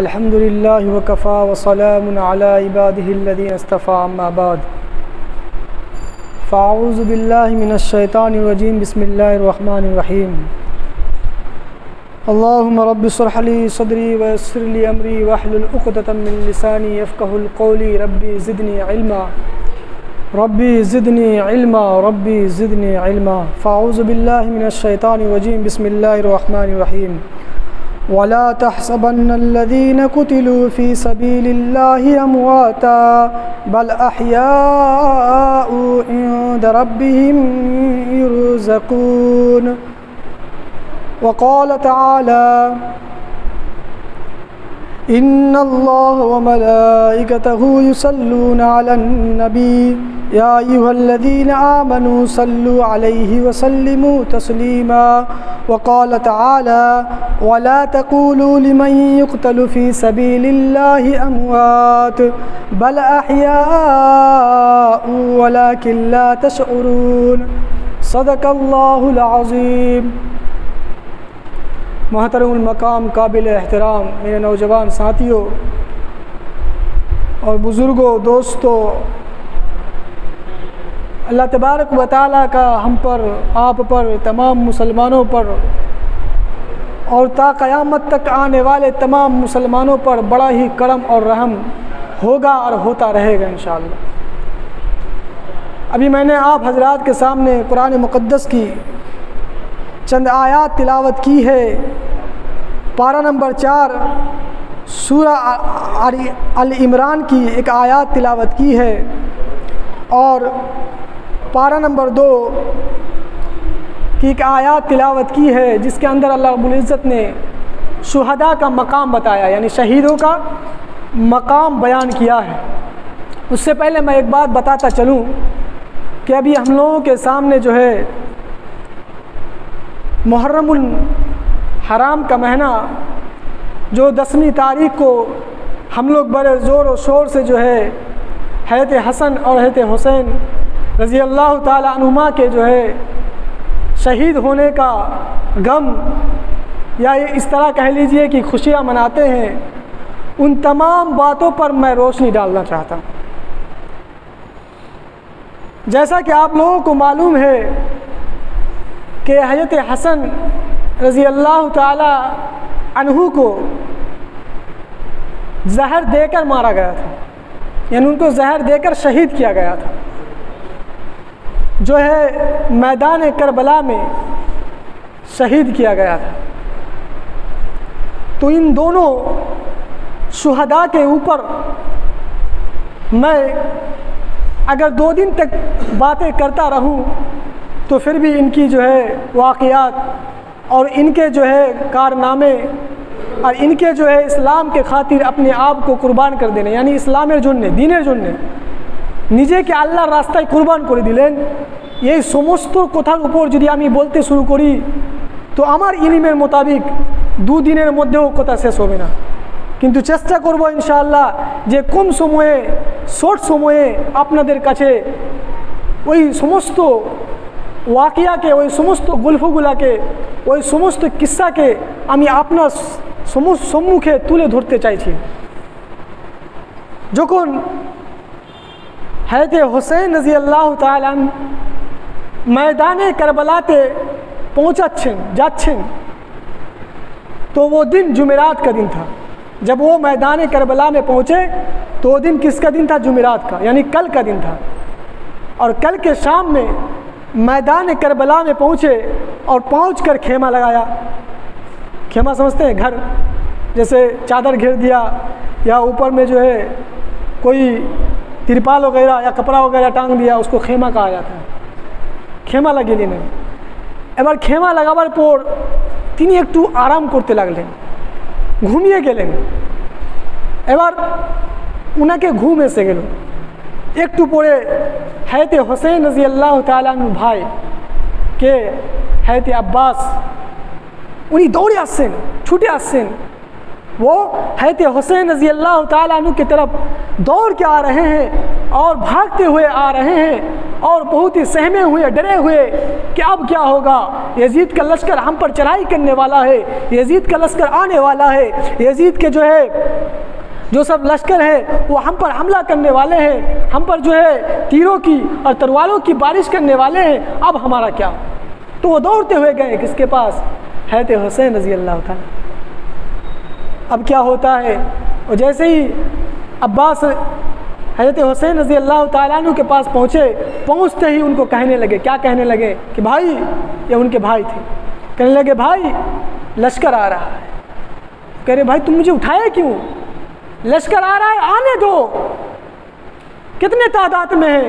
الحمد للہ وکفا وسلام علی عباده الذین اصطفى اما بعد فاعوذ باللہ من الشیطان الرجیم بسم اللہ الرحمن الرحیم اللہم رب اشرح لی صدری ویسر لی امری واحلل عقدۃ من لسانی یفقهوا قولی ربی زدنی علما ربی زدنی علما فاعوذ باللہ من الشیطان الرجیم بسم اللہ الرحمن الرحیم ولا تحسبن الذين قتلوا في سبيل الله امواتا بل احياء عند ربهم يرزقون وقال تعالى ان الله وملائكته يصلون على النبي يا ايها الذين امنوا صلوا عليه وسلموا تسليما وقال تعالى ولا تقولوا لمن يقتل في سبيل الله اموات بل احياء ولكن لا تشعرون صدق الله العظيم۔ محترم المقام، قابل احترام میرے نوجوان ساتھیوں اور بزرگوں، دوستوں، اللہ تبارک و تعالیٰ کا ہم پر، آپ پر، تمام مسلمانوں پر اور تا قیامت تک آنے والے تمام مسلمانوں پر بڑا ہی کرم اور رحم ہوگا اور ہوتا رہے گا انشاءاللہ۔ ابھی میں نے آپ حضرات کے سامنے قرآن مقدس کی چند آیات تلاوت کی ہے۔ پارہ نمبر 4 سورہ آل عمران کی ایک آیات تلاوت کی ہے، اور پارہ نمبر 2 کی ایک آیات تلاوت کی ہے جس کے اندر اللہ رب العزت نے شہداء کا مقام بتایا، یعنی شہیدوں کا مقام بیان کیا ہے۔ اس سے پہلے میں ایک بات بتاتا چلوں کہ ابھی ہم لوگوں کے سامنے جو ہے محرم الحرام کا مہینہ، جو 10ویں تاریخ کو ہم لوگ بڑے زور و شور سے جو ہے حضرت حسن اور حضرت حسین رضی اللہ تعالیٰ عنہما کے جو ہے شہید ہونے کا غم، یا اس طرح کہہ لیجئے کہ خوشیاں مناتے ہیں، ان تمام باتوں پر میں روشنی ڈالنا چاہتا ہوں۔ جیسا کہ آپ لوگوں کو معلوم ہے کہ حضرت حسن رضی اللہ تعالی عنہ کو زہر دے کر مارا گیا تھا، یعنی ان کو زہر دے کر شہید کیا گیا تھا، جو ہے میدان کربلا میں شہید کیا گیا تھا۔ تو ان دونوں شہداء کے اوپر میں اگر 2 دن تک باتیں کرتا رہوں تو پھر بھی ان کی جو ہے واقعات اور ان کے جو ہے کارنامے اور ان کے جو ہے اسلام کے خاطر اپنے آپ کو قربان کر دینے، یعنی اسلامের জন্য দ্বীনের জন্য নিজেকে আল্লাহর রাস্তায় কুরবান করে দিলেন, এই সমস্ত কথার উপর যদি আমি বলতে শুরু করি তো আমার ইলমের মোতাবেক 2 দিনের মধ্যেও কথা শেষ হবে না। কিন্তু চেষ্টা করব ইনশাআল্লাহ যে কম সময়ে, শর্ট সময়ে আপনাদের কাছে ওই সমস্ত ওয়াকিয়াকে, ওই সমস্ত গল্পগুলোকে, ওই সমস্ত কিস্সাকে আমি আপনার সম্মুখে তুলে ধরতে চাইছি। যখন حضرت حسین رضی اللہ تعالیٰ میدان کربلاতে যাচ্ছেন تو وہ دن جمعرات کا دن تھا۔ جب وہ میدان کربلا میں پہنچے تو وہ دن کس کا دن تھا؟ جمعرات کا، یعنی کل کا دن تھا۔ اور کل کے شام میں میدان کربلا میں پہنچے اور پہنچ کر خیمہ لگایا۔ خیمہ سمجھتے ہیں؟ گھر جیسے چادر گھیر دیا یا اوپر میں جو ہے کوئی ترپال وغیرہ یا کپڑا وغیرہ ٹانگ دیا، اس کو خیمہ کہا جاتا ہے۔ خیمہ লাগিয়ে এবার খেমা লাগাবার পর তিনি একটু আরাম করতে লাগলেন, ঘুমিয়ে গেলেন। এবার উনাকে ঘুম এসে গেল। একটু পরে حضرت حسین رضی اللہ تعالیٰ عنہ ভাই কে حضرت عباس উনি দৌড়ে আসছেন, ছুটে আসছেন। وہ حضرت حسین رضی اللہ تعالیٰ عنہ کی طرف دوڑ کے آ رہے ہیں اور بھاگتے ہوئے آ رہے ہیں اور بہت ہی سہمے ہوئے ڈرے ہوئے کہ اب کیا ہوگا، یزید کا لشکر ہم پر چڑھائی کرنے والا ہے، یزید کا لشکر آنے والا ہے، یزید کے جو سب لشکر ہے وہ ہم پر حملہ کرنے والے ہیں، ہم پر تیروں کی اور تلواروں کی بارش کرنے والے ہیں، اب ہمارا کیا؟ تو وہ دوڑتے ہوئے گئے کس کے پاس؟ حضرت حسین رضی اللہ تعالیٰ۔ اب کیا ہوتا ہے، اور جیسے ہی عباس حضرت حسین رضی اللہ تعالیٰ عنہ کے پاس پہنچتے ہی ان کو کہنے لگے، کیا کہنے لگے کہ بھائی، یہ ان کے بھائی تھے، کہنے لگے بھائی لشکر آ رہا ہے۔ کہہ رہے بھائی تم مجھے اٹھائے کیوں؟ لشکر آ رہا ہے، آنے دو۔ کتنے تعداد میں ہے؟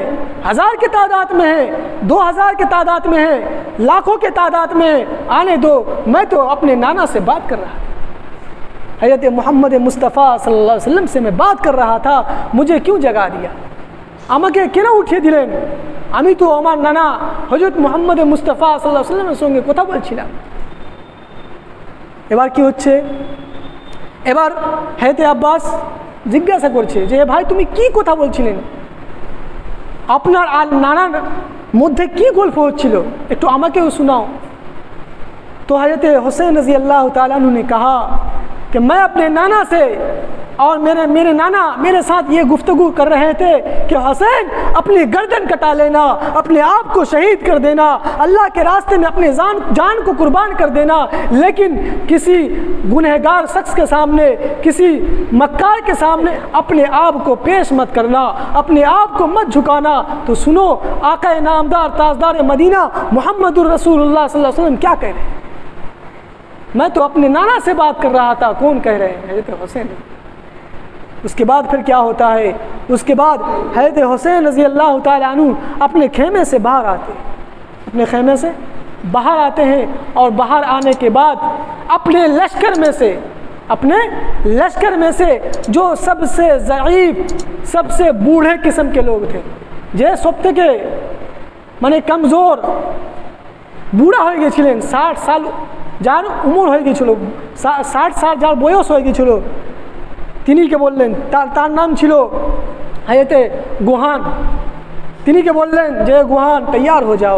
1000 کی تعداد میں ہے، 2000 کی تعداد میں ہے، لاکھوں کے تعداد میں ہے، آنے دو، میں تو اپنے نانا سے بات کر رہا تھا، حضرت محمد مصطفیٰ صلی اللہ علیہ وسلم سے میں بات کر رہا تھا، مجھے کیوں جگا دیا؟ আমাকে কেন উঠিয়ে দিলেন? আমি তো আমার নানা হযরত মুহাম্মদ মুস্তাফা সাল্লাল্লাহু আলাইহি ওয়াসাল্লামের সঙ্গে কথা বলছিলাম। এবার কি হচ্ছে? এবার হযরত আব্বাস জিজ্ঞাসা করছে যে ভাই তুমি কি কথা বলছিলেন, আপনার আর নানার মধ্যে কি গল্প হচ্ছিল, একটু আমাকেও শোনাও। تو حضرت حسین رضی اللہ تعالیٰ عنہ نے کہا کہ میں اپنے نانا سے اور میرے نانا میرے ساتھ یہ گفتگو کر رہے تھے کہ حسین اپنی گردن کٹا لینا، اپنے آپ کو شہید کر دینا، اللہ کے راستے میں اپنے جان کو قربان کر دینا، لیکن کسی گنہگار شخص کے سامنے، کسی مکار کے سامنے اپنے آپ کو پیش مت کرنا، اپنے آپ کو مت جھکانا۔ تو سنو آقا نامدار تاجدار مدینہ محمد الرسول اللہ صلی اللہ علیہ وسلم کیا کہہ رہے ہیں، میں تو اپنے نانا سے بات کر رہا تھا، کون کہہ رہے ہیں؟ حضرت حسین۔ اس کے بعد پھر کیا ہوتا ہے؟ اس کے بعد حضرت حسین رضی اللہ تعالیٰ عنہ اپنے خیمے سے باہر آتے ہیں، اور باہر آنے کے بعد اپنے لشکر میں سے جو سب سے ضعیف، سب سے بوڑھے قسم کے لوگ تھے، سب থেকে মানে কমজোর বুড়া হয়ে গেছিলেন, 60 সাল যার উমর হয়ে গিয়েছিল, 60 সাল যার বয়স হয়ে গিয়েছিল, তিনিকে বললেন, তার নাম ছিল حضرت گوہان, তিনিকে বললেন যে গুহান তৈয়ার হয়ে যাও,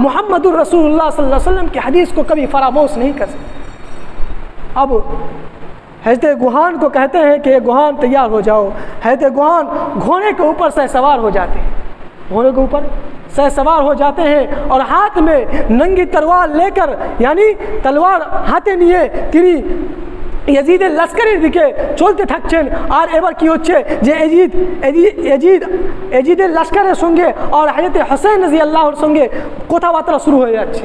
محمد الرسول اللہ صلی اللہ علیہ وسلم کی حدیث کو کبھی فراموش نہیں کر سکتے۔ اب حضرت گوہان کو کہتے ہیں کہ گوہان تیار ہو جاؤ، حضرت گوہان گھوڑے کے اوپر سے سوار ہو جاتے ہیں، گھوڑے کے اوپر سے سوار ہو جاتے ہیں، اور ہاتھ میں ننگی تلوار لے کر، یعنی تلوار হাতে নিয়ে তিনি ইয়াজিদের লস্করের দিকে চলতে থাকছেন। আর এবার কি হচ্ছে যে ইয়াজিদের লস্করের সঙ্গে আর হযরত হুসাইন রাদিয়াল্লাহুর সঙ্গে কথাবার্তা শুরু হয়ে যাচ্ছে।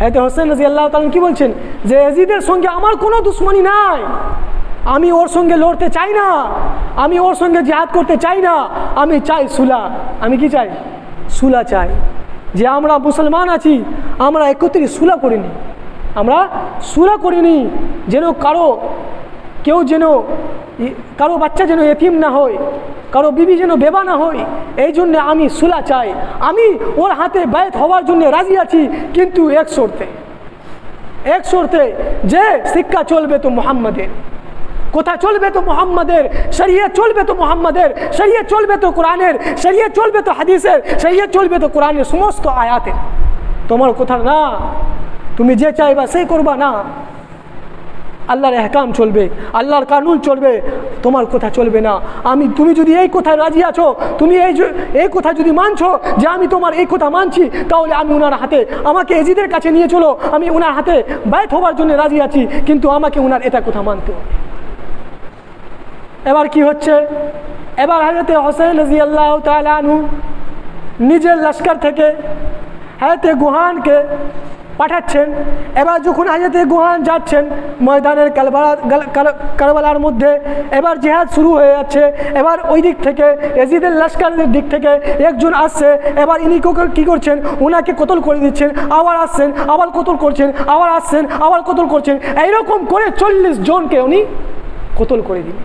হযরত হুসাইন রাদিয়াল্লাহু তাআলা কি বলছেন যে ইয়াজিদের সঙ্গে আমার কোনো দুশ্মনী নাই, আমি ওর সঙ্গে লড়তে চাই না, আমি ওর সঙ্গে জিহাদ করতে চাই না, আমি চাই সুলা। আমি কি চাই? সুলা চাই। যে আমরা মুসলমান আছি, আমরা একত্রে সুলা করিনি, আমরা সুলা করিনি, যেন কেউ যেন কারো বাচ্চা যেন এতিম না হয়, কারো বিবি যেন বেবা না হয়, এই জন্য আমি সুলা চাই। আমি ওর হাতে বায়াত হওয়ার জন্য রাজি আছি, কিন্তু এক শর্তে, একসুরতে যে শিক্ষা চলবে তো মুহাম্মাদের, কথা চলবে তো মুহাম্মাদের, শরীয়ত চলবে তো মুহাম্মাদের, শরীয়ত চলবে তো কোরআনের, শরীয়ত চলবে তো হাদিসের, শরীয়ত চলবে তো কোরআনের সমস্ত আয়াতের। তোমার কথা না, তুমি যে চাইবা সেই করবা না। আল্লাহর এহকাম চলবে, আল্লাহর কানুন চলবে, তোমার কথা চলবে না। তুমি যদি এই কথায় রাজি আছো, তুমি এই কথা যদি মানছো যে আমি তোমার এই কথা মানছি, তাহলে আমি ওনার হাতে, আমাকে এজিদের কাছে নিয়ে চলো, আমি ওনার হাতে বাইত হওয়ার জন্য রাজি আছি, কিন্তু আমাকে ওনার এটা কথা মানতে হবে। এবার কি হচ্ছে, এবার হযরত হোসেন রাদিয়াল্লাহু তাআলা আনহু নিজের লস্কর থেকে হযরত গুহানকে পাঠাচ্ছেন। এবার যখন হযরত গুহান যাচ্ছেন ময়দানের কারবালার মধ্যে, এবার জিহাদ শুরু হয়ে যাচ্ছে। এবার ওই দিক থেকে এজিদের লস্করের দিক থেকে একজন আসছে, এবার ইনি কী করছেন, ওনাকে কতল করে দিচ্ছেন, আবার আসছেন, আবার কতল করছেন, আবার আসছেন, আবার কতল করছেন। এইরকম করে 40 জনকে উনি কতল করে দিলেন,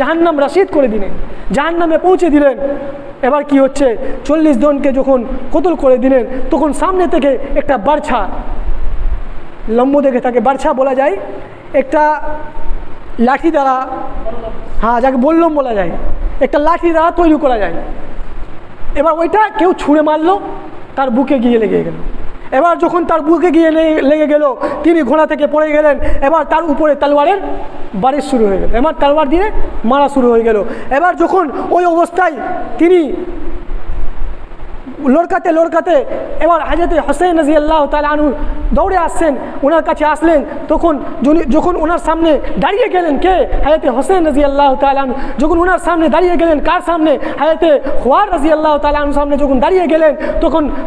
জাহান্নাম রাশিদ করে দিলেন, জাহান্নামে পৌঁছে দিলেন। এবার কি হচ্ছে, 40 জনকে যখন কতল করে দিলেন, তখন সামনে থেকে একটা বার্ছা, লম্বু দেখে থাকে বার্ছা বলা যায়, একটা লাঠি দ্বারা, হ্যাঁ যাকে বললম বলা যায়, একটা লাঠি দ্বারা তৈরি করা যায়। এবার ওইটা কেউ ছুঁড়ে মারলো, তার বুকে গিয়ে লেগে গেল। এবার যখন তার বুকে গিয়ে লেগে গেল, তিনি ঘোড়া থেকে পড়ে গেলেন। এবার তার উপরে তলোয়ারের বারিশ শুরু হয়ে গেল, এবার তলোয়ার দিয়ে মারা শুরু হয়ে গেল। এবার যখন ওই অবস্থায় তিনি লড়কাতে লড়কাতে এবার হযরত হোসেন রাদিয়াল্লাহু তাআলা আনহু দৌড়ে আসছেন, ওনার কাছে আসলেন। তখন যখন ওনার সামনে দাঁড়িয়ে গেলেন, কে? হযরত হোসেন রাদিয়াল্লাহু তাআলা আনহু যখন ওনার সামনে দাঁড়িয়ে গেলেন, কার সামনে? হযরত খুয়ার রাদিয়াল্লাহু তাআলা আনহু সামনে যখন দাঁড়িয়ে গেলেন, তখন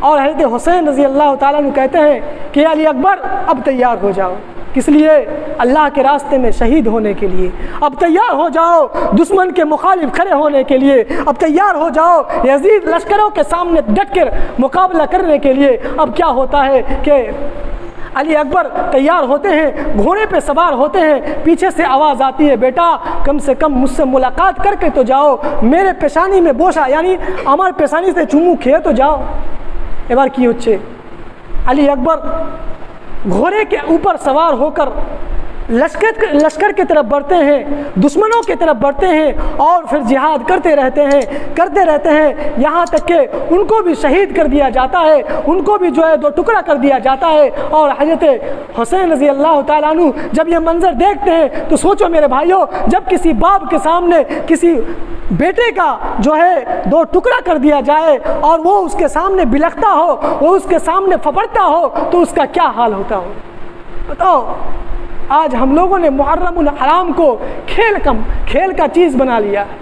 اور حضرت حسین رضی اللہ تعالیٰ عنہ کہتے ہیں کہ علی اکبر اب تیار ہو جاؤ، کس لیے؟ اللہ کے راستے میں شہید ہونے کے لیے۔ اب تیار ہو جاؤ دشمن کے مخالف کھڑے ہونے کے لیے، اب تیار ہو جاؤ یزید لشکروں کے سامنے ڈٹ کر مقابلہ کرنے کے لیے۔ اب کیا ہوتا ہے کہ علی اکبر تیار ہوتے ہیں، گھوڑے پہ سوار ہوتے ہیں، پیچھے سے آواز آتی ہے بیٹا کم سے کم مجھ سے ملاقات کر کے تو جاؤ، میرے پیشانی میں بوسا یعنی ہمارے پیشانی سے چومو کھیے تو جاؤ۔ এবার কি হচ্ছে علی اکبر گھوڑے کے اوپر سوار ہو کر لشکر کی طرف بڑھتے ہیں، دشمنوں کی طرف بڑھتے ہیں اور پھر جہاد کرتے رہتے ہیں یہاں تک کہ ان کو بھی شہید کر دیا جاتا ہے، ان کو بھی جو ہے دو ٹکڑا کر دیا جاتا ہے۔ اور حضرت حسین رضی اللہ تعالیٰ عنہ جب یہ منظر دیکھتے ہیں تو سوچو میرے بھائیوں، جب کسی باپ کے سامنے کسی بیٹے کا جو ہے دو ٹکڑا کر دیا جائے اور وہ اس کے سامنے بلکتا ہو، وہ اس کے سامنے پھپڑتا ہو تو اس کا کیا حال ہوتا ہو؟ بتاؤ۔ آج ہم لوگوں نے محرم الحرام کو کھیل کا چیز بنا لیا ہے،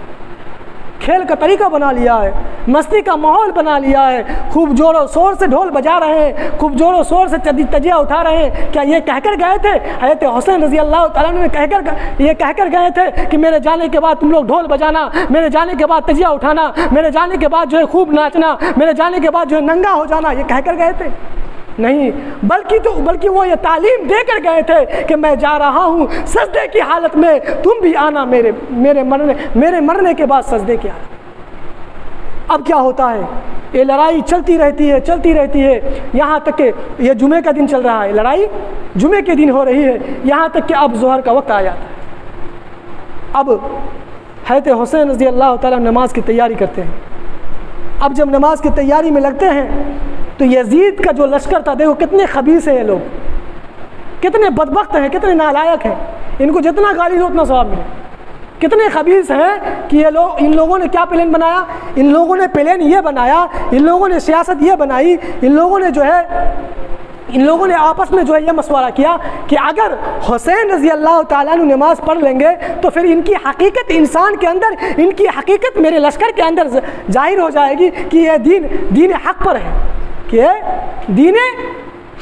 کھیل کا طریقہ بنا لیا ہے، مستی کا ماحول بنا لیا ہے، خوب زور و شور سے ڈھول بجا رہے ہیں، خوب زور و شور سے تجیہ اٹھا رہے ہیں۔ کیا یہ کہہ کر گئے تھے حضرت حسین رضی اللہ تعالیٰ عنہ نے کہہ کر گئے تھے کہ میرے جانے کے بعد تم لوگ ڈھول بجانا، میرے جانے کے بعد تجیہ اٹھانا، میرے جانے کے بعد جو ہے خوب ناچنا، میرے جانے کے بعد جو ہے ننگا ہو جانا، یہ کہہ کر گئے تھے؟ نہیں، بلکہ وہ یہ تعلیم دے کر گئے تھے کہ میں جا رہا ہوں سجدے کی حالت میں، تم بھی آنا میرے مرنے کے بعد سجدے کی حالت۔ اب کیا ہوتا ہے؟ یہ لڑائی چلتی رہتی ہے یہاں تک کہ یہ جمعے کا دن چل رہا ہے، لڑائی جمعے کے دن ہو رہی ہے، یہاں تک کہ اب ظہر کا وقت آ جاتا ہے۔ اب حضرت حسین رضی اللہ تعالیٰ نماز کی تیاری کرتے ہیں۔ اب جب نماز کی تیاری میں لگتے ہیں تو یزید کا جو لشکر تھا، دیکھو کتنے خبیث ہیں یہ لوگ، کتنے بدبخت ہیں، کتنے نالائق ہیں، ان کو جتنا گالی دو اتنا ثواب ملے۔ کتنے خبیث ہیں کہ ان لوگوں نے کیا پلان بنایا؟ ان لوگوں نے پلان یہ بنایا، ان لوگوں نے سیاست یہ بنائی، ان لوگوں نے آپس میں جو ہے یہ مشورہ کیا کہ اگر حسین رضی اللہ تعالیٰ عنہ نماز پڑھ لیں گے تو پھر ان کی حقیقت انسان کے اندر، ان کی حقیقت میرے لشکر کے اندر ظاہر ہو جائے گی کہ یہ دین حق پر ہے، کہ دین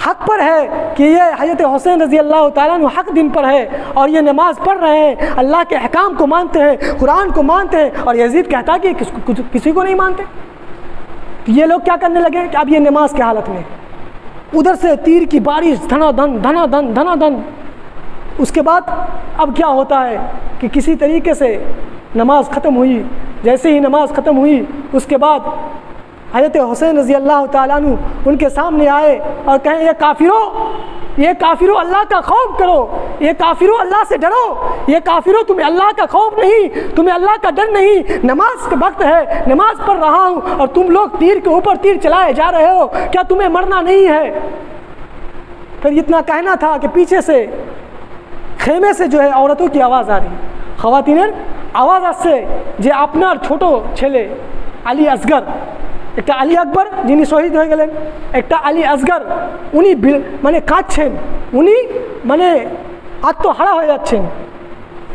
حق پر ہے، کہ یہ حضرت حسین رضی اللہ تعالیٰ عنہ حق دین پر ہے اور یہ نماز پڑھ رہے ہیں، اللہ کے احکام کو مانتے ہیں، قرآن کو مانتے ہیں۔ اور یزید کہتا ہے کہ کسی کو نہیں مانتے۔ یہ لوگ کیا کرنے لگے کہ اب یہ نماز کی حالت میں ادھر سے تیر کی بارش، دھنا دھن۔ اس کے بعد اب کیا ہوتا ہے کہ کسی طریقے سے نماز ختم ہوئی۔ جیسے ہی نماز ختم ہوئی اس کے بعد حضرت حسین رضی اللہ تعالیٰ عنہ ان کے سامنے آئے اور کہیں یہ کافرو اللہ کا خوف کرو، یہ کافرو اللہ سے ڈرو، یہ کافرو تمہیں اللہ کا خوف نہیں، تمہیں اللہ کا ڈر نہیں، نماز کا وقت ہے، نماز پڑھ رہا ہوں اور تم لوگ تیر کے اوپر تیر چلائے جا رہے ہو، کیا تمہیں مرنا نہیں ہے؟ پھر اتنا کہنا تھا کہ پیچھے سے خیمے سے جو ہے عورتوں کی آواز آ رہی، خواتین آواز آسے যে আপনার ছোট ছেলে আলী আসগর, একটা আলী আকবর যিনি শহীদ হয়ে গেলেন, একটা আলী আসগর উনি মানে কাঁদছেন, উনি মানে আত্মহারা হয়ে যাচ্ছেন।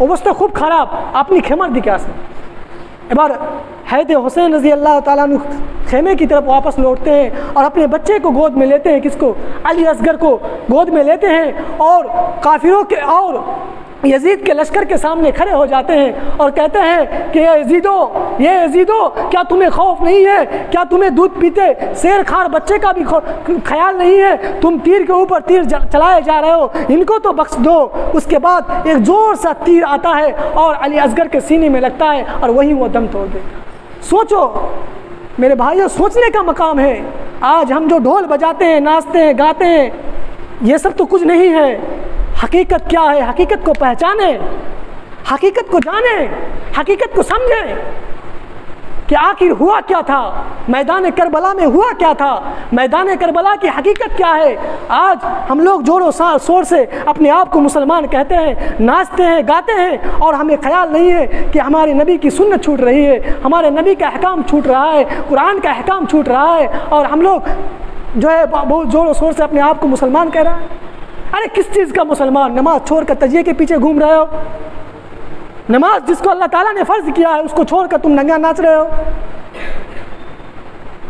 অবস্থা খুব খারাপ, আপনি খেমার দিকে আসেন। এবার حضرت حسین رضی اللہ تعالیٰ عنہ خیمے کی طرف واپس لوٹتے ہیں اور اپنے بچے کو گود میں لیتے ہیں، کس کو؟ علی اصغر کو گود میں لیتے ہیں اور کافروں کے اور یزید کے لشکر کے سامنے کھڑے ہو جاتے ہیں اور کہتے ہیں کہ یہ یزیدو کیا تمہیں خوف نہیں ہے؟ کیا تمہیں دودھ پیتے شیر کھار بچے کا بھی خیال نہیں ہے؟ تم تیر کے اوپر تیر چلائے جا رہے ہو، ان کو تو بخش دو۔ اس کے بعد ایک زور سا تیر آتا ہے اور علی اصغر کے سینے میں لگتا ہے اور وہیں وہ دم توڑ دیتا۔ سوچو میرے بھائیوں، سوچنے کا مقام ہے۔ آج ہم جو ڈھول بجاتے ہیں، ناچتے ہیں، گاتے ہیں، یہ سب تو کچھ نہیں ہے۔ حقیقت کیا ہے؟ حقیقت کو پہچانیں، حقیقت کو جانیں، حقیقت کو سمجھیں کہ آخر ہوا کیا تھا، میدان کربلا میں ہوا کیا تھا، میدان کربلا کی حقیقت کیا ہے۔ آج ہم لوگ زور و شور سے اپنے آپ کو مسلمان کہتے ہیں، ناچتے ہیں، گاتے ہیں اور ہمیں خیال نہیں ہے کہ ہمارے نبی کی سنت چھوٹ رہی ہے، ہمارے نبی کا احکام چھوٹ رہا ہے، قرآن کا احکام چھوٹ رہا ہے اور ہم لوگ جو ہے بہت زور و شور سے اپنے آپ کو مسلمان کہہ رہے ہیں۔ ارے کس چیز کا مسلمان؟ نماز چھوڑ کر تجیے کے پیچھے گھوم رہے ہو، نماز جس کو اللہ تعالیٰ نے فرض کیا ہے اس کو چھوڑ کر تم ننگا ناچ رہے ہو۔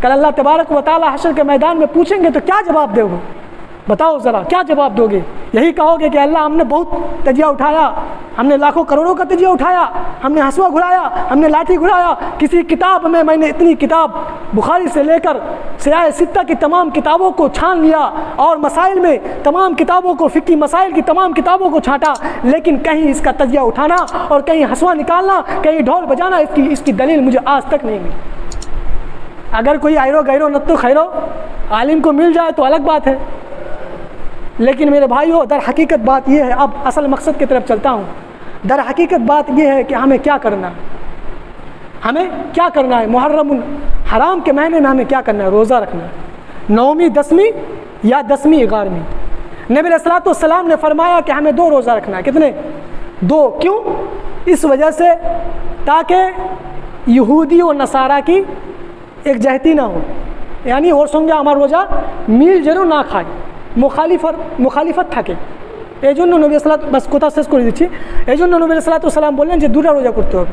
کل اللہ تبارک و تعالی حشر کے میدان میں پوچھیں گے تو کیا جواب دو گے؟ بتاؤ ذرا کیا جواب دو گے؟ یہی کہو گے کہ اللہ ہم نے بہت تجزیہ اٹھایا، ہم نے لاکھوں کروڑوں کا تجزیہ اٹھایا، ہم نے ہنسوا گھڑایا، ہم نے لاٹھی گھڑایا، کسی کتاب میں نے اتنی کتاب بخاری سے لے کر سیاہ ستہ کی تمام کتابوں کو چھان لیا، اور مسائل میں تمام کتابوں کو، فقہی مسائل کی تمام کتابوں کو چھانٹا، لیکن کہیں اس کا تجزیہ اٹھانا اور کہیں ہنسوا نکالنا، کہیں ڈھول بجانا، اس کی دلیل مجھے آج تک نہیں ملی۔ اگر کوئی ایرو گیرو نتو خیرو عالم کو مل جائے تو الگ بات ہے، لیکن میرے بھائیو در حقیقت بات یہ ہے، اب اصل مقصد کی طرف چلتا ہوں۔ در حقیقت بات یہ ہے کہ ہمیں کیا کرنا ہے، ہمیں کیا کرنا ہے؟ محرم حرام کے مہینے میں ہمیں کیا کرنا ہے؟ روزہ رکھنا ہے، 9ویں 10ویں یا 10ویں 11ویں۔ نبی علیہ الصلوۃ والسلام نے فرمایا کہ ہمیں 2 روزہ رکھنا ہے۔ کتنے؟ 2۔ کیوں؟ اس وجہ سے تاکہ یہودی و نصارہ کی ایک جہتی نہ ہو، یعنی اور سنگے ہمارا روزہ میل ضرور نہ کھائے، মুখালিফত থাকে। এই জন্য নবী সাল্লাল্লাহু বাস কথা শেষ করে দিচ্ছি। এই জন্য নবী সাল্লাল্লাহু আলাইহি সাল্লাম বললেন যে 2টা রোজা করতে হবে,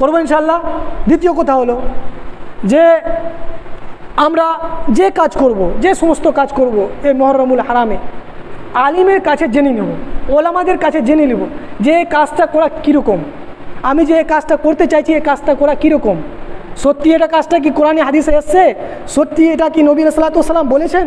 করবো ইনশাআল্লাহ। দ্বিতীয় কথা হলো যে আমরা যে কাজ করব, যে সমস্ত কাজ করব এই মুহররমুল হারামে আলিমের কাছে জেনে নেব, ওলামাদের কাছে জেনে নেব যে এই কাজটা করা কীরকম, আমি যে এই কাজটা করতে চাইছি এই কাজটা করা কীরকম, সত্যি এটা কাজটা কি কোরআনে হাদিসে এসছে, সত্যি এটা কি নবী সাল্লাল্লাহু আলাইহি ওয়াসাল্লাম বলেছেন।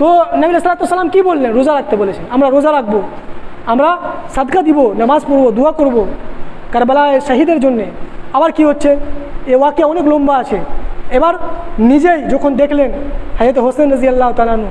তো নবী সাল্লাল্লাহু আলাইহি ওয়াসাল্লাম কি বললেন? রোজা রাখতে বলেছেন। আমরা রোজা রাখবো, আমরা সাদকা দিব, নামাজ পড়বো, দোয়া করব কারবালায় শহীদের জন্য। আবার কি হচ্ছে? এই ওয়াকিয়া অনেক লম্বা আছে। এবার নিজেই যখন দেখলেন হযরত হোসেন রাদিয়াল্লাহু তাআলা আনহু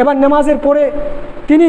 এবার নামাজের পরে তিনি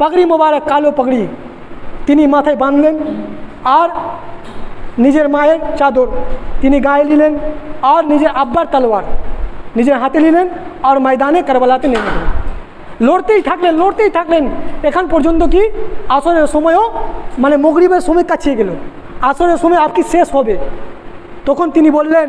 পাগড়ি মোবারক, কালো পাগড়ি তিনি মাথায় বাঁধলেন, আর নিজের মায়ের চাদর তিনি গায়ে নিলেন, আর নিজের আব্বার তলোয়ার নিজের হাতে নিলেন, আর ময়দানে কারবালাতে নেমে গেলেন। লড়তেই থাকলেন এখান পর্যন্ত কি আসরের সময়ও, মানে মাগরিবের সময় কাছে গেল, আসরের সময় আপকি শেষ হবে। তখন তিনি বললেন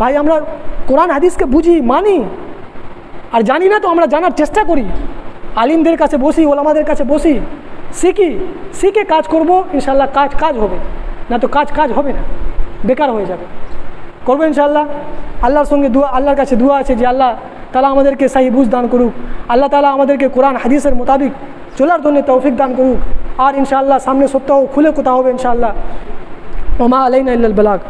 ভাই, আমরা কোরআন হাদিসকে বুঝি, মানি, আর জানি না তো আমরা জানার চেষ্টা করি, আলিমদের কাছে বসি, ওলামাদের কাছে বসি, শিখে কাজ করব, ইনশাআল্লাহ কাজ হবে, না তো কাজ হবে না, বেকার হয়ে যাবে। করবো ইনশাআল্লাহ। আল্লাহর সঙ্গে দোয়া, আল্লাহর কাছে দোয়া আছে যে আল্লাহ তাআলা আমাদেরকে সহি বুঝ দান করুক, আল্লাহ তাআলা আমাদেরকে কোরআন হাদিসের মোতাবিক চলার জন্য তৌফিক দান করুক। আর ইনশাআল্লাহ সামনে সপ্তাহ খুলে কথা হবে ইনশাআল্লাহ। ওমা আলাইনা ইল্লাল বালাগ।